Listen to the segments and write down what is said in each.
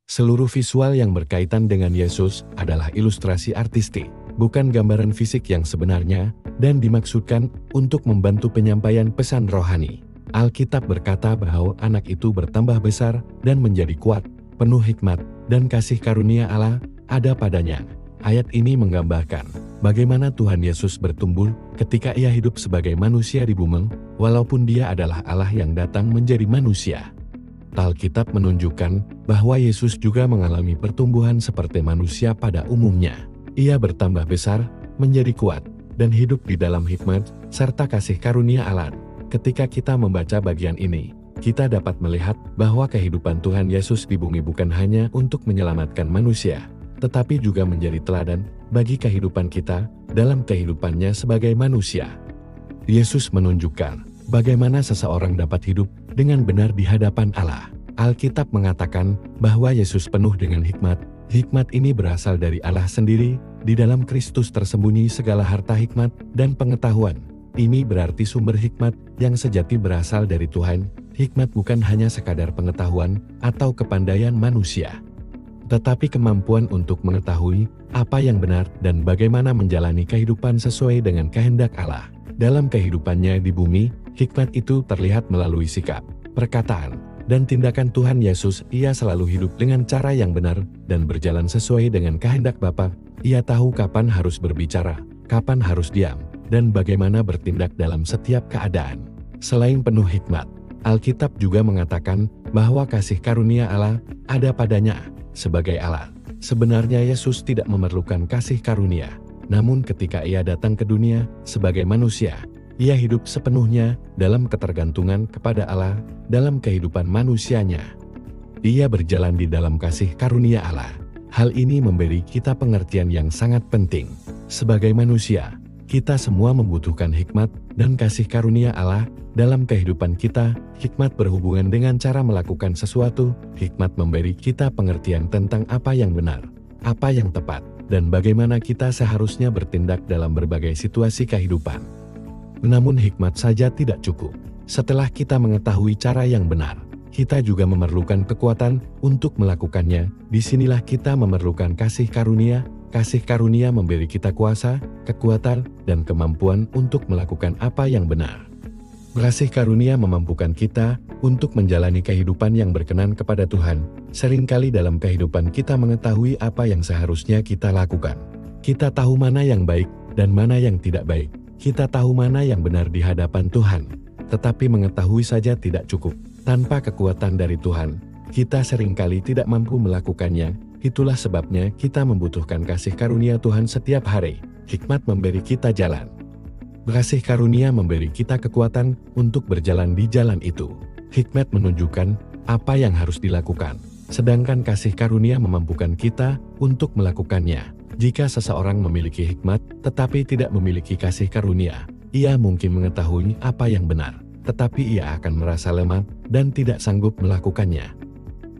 Seluruh visual yang berkaitan dengan Yesus adalah ilustrasi artistik, bukan gambaran fisik yang sebenarnya, dan dimaksudkan untuk membantu penyampaian pesan rohani. Alkitab berkata bahwa anak itu bertambah besar dan menjadi kuat, penuh hikmat, dan kasih karunia Allah ada padanya. Ayat ini menggambarkan bagaimana Tuhan Yesus bertumbuh ketika ia hidup sebagai manusia di bumi, walaupun dia adalah Allah yang datang menjadi manusia. Alkitab menunjukkan bahwa Yesus juga mengalami pertumbuhan seperti manusia pada umumnya. Ia bertambah besar, menjadi kuat, dan hidup di dalam hikmat, serta kasih karunia Allah. Ketika kita membaca bagian ini, kita dapat melihat bahwa kehidupan Tuhan Yesus di bumi bukan hanya untuk menyelamatkan manusia, tetapi juga menjadi teladan bagi kehidupan kita dalam kehidupannya sebagai manusia. Yesus menunjukkan bagaimana seseorang dapat hidup dengan benar di hadapan Allah. Alkitab mengatakan bahwa Yesus penuh dengan hikmat. Hikmat ini berasal dari Allah sendiri. Di dalam Kristus tersembunyi segala harta hikmat dan pengetahuan. Ini berarti sumber hikmat yang sejati berasal dari Tuhan. Hikmat bukan hanya sekadar pengetahuan atau kepandaian manusia, tetapi kemampuan untuk mengetahui apa yang benar dan bagaimana menjalani kehidupan sesuai dengan kehendak Allah. Dalam kehidupannya di bumi, hikmat itu terlihat melalui sikap, perkataan, dan tindakan Tuhan Yesus. Ia selalu hidup dengan cara yang benar dan berjalan sesuai dengan kehendak Bapa. Ia tahu kapan harus berbicara, kapan harus diam, dan bagaimana bertindak dalam setiap keadaan. Selain penuh hikmat, Alkitab juga mengatakan bahwa kasih karunia Allah ada padanya. Sebagai Allah, sebenarnya Yesus tidak memerlukan kasih karunia. Namun ketika ia datang ke dunia sebagai manusia, ia hidup sepenuhnya dalam ketergantungan kepada Allah dalam kehidupan manusianya. Ia berjalan di dalam kasih karunia Allah. Hal ini memberi kita pengertian yang sangat penting. Sebagai manusia, kita semua membutuhkan hikmat dan kasih karunia Allah dalam kehidupan kita. Hikmat berhubungan dengan cara melakukan sesuatu. Hikmat memberi kita pengertian tentang apa yang benar, apa yang tepat, dan bagaimana kita seharusnya bertindak dalam berbagai situasi kehidupan. Namun hikmat saja tidak cukup. Setelah kita mengetahui cara yang benar, kita juga memerlukan kekuatan untuk melakukannya. Disinilah kita memerlukan kasih karunia. Kasih karunia memberi kita kuasa, kekuatan, dan kemampuan untuk melakukan apa yang benar. Kasih karunia memampukan kita untuk menjalani kehidupan yang berkenan kepada Tuhan. Seringkali dalam kehidupan kita mengetahui apa yang seharusnya kita lakukan. Kita tahu mana yang baik dan mana yang tidak baik. Kita tahu mana yang benar di hadapan Tuhan. Tetapi mengetahui saja tidak cukup. Tanpa kekuatan dari Tuhan, kita seringkali tidak mampu melakukannya. Itulah sebabnya kita membutuhkan kasih karunia Tuhan setiap hari. Hikmat memberi kita jalan. Kasih karunia memberi kita kekuatan untuk berjalan di jalan itu. Hikmat menunjukkan apa yang harus dilakukan, sedangkan kasih karunia memampukan kita untuk melakukannya. Jika seseorang memiliki hikmat tetapi tidak memiliki kasih karunia, ia mungkin mengetahui apa yang benar, tetapi ia akan merasa lemah dan tidak sanggup melakukannya.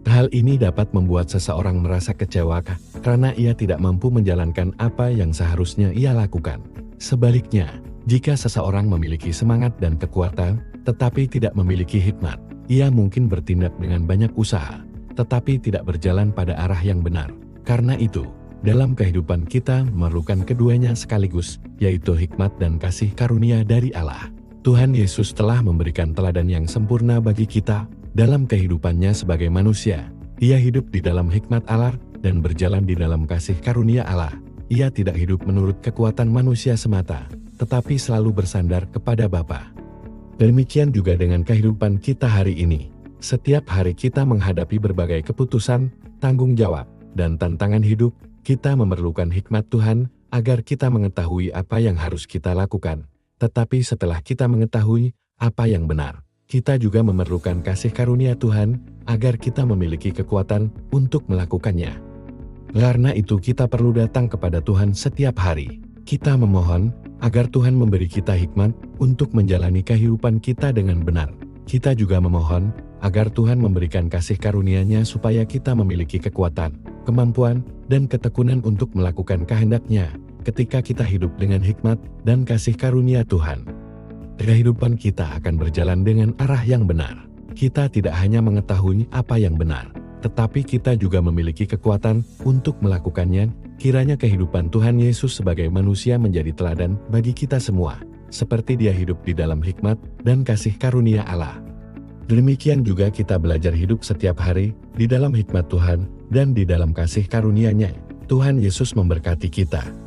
Hal ini dapat membuat seseorang merasa kecewa karena ia tidak mampu menjalankan apa yang seharusnya ia lakukan. Sebaliknya, jika seseorang memiliki semangat dan kekuatan, tetapi tidak memiliki hikmat, ia mungkin bertindak dengan banyak usaha, tetapi tidak berjalan pada arah yang benar. Karena itu, dalam kehidupan kita memerlukan keduanya sekaligus, yaitu hikmat dan kasih karunia dari Allah. Tuhan Yesus telah memberikan teladan yang sempurna bagi kita dalam kehidupannya sebagai manusia. Ia hidup di dalam hikmat Allah dan berjalan di dalam kasih karunia Allah. Ia tidak hidup menurut kekuatan manusia semata, tetapi selalu bersandar kepada Bapa. Demikian juga dengan kehidupan kita hari ini. Setiap hari kita menghadapi berbagai keputusan, tanggung jawab, dan tantangan hidup. Kita memerlukan hikmat Tuhan agar kita mengetahui apa yang harus kita lakukan. Tetapi setelah kita mengetahui apa yang benar, kita juga memerlukan kasih karunia Tuhan agar kita memiliki kekuatan untuk melakukannya. Karena itu kita perlu datang kepada Tuhan setiap hari. Kita memohon agar Tuhan memberi kita hikmat untuk menjalani kehidupan kita dengan benar. Kita juga memohon agar Tuhan memberikan kasih karunia-Nya supaya kita memiliki kekuatan, kemampuan, dan ketekunan untuk melakukan kehendak-Nya ketika kita hidup dengan hikmat dan kasih karunia Tuhan. Kehidupan kita akan berjalan dengan arah yang benar. Kita tidak hanya mengetahui apa yang benar, tetapi kita juga memiliki kekuatan untuk melakukannya. Kiranya kehidupan Tuhan Yesus sebagai manusia menjadi teladan bagi kita semua, seperti Dia hidup di dalam hikmat dan kasih karunia Allah. Demikian juga kita belajar hidup setiap hari di dalam hikmat Tuhan dan di dalam kasih karunia-Nya. Tuhan Yesus memberkati kita.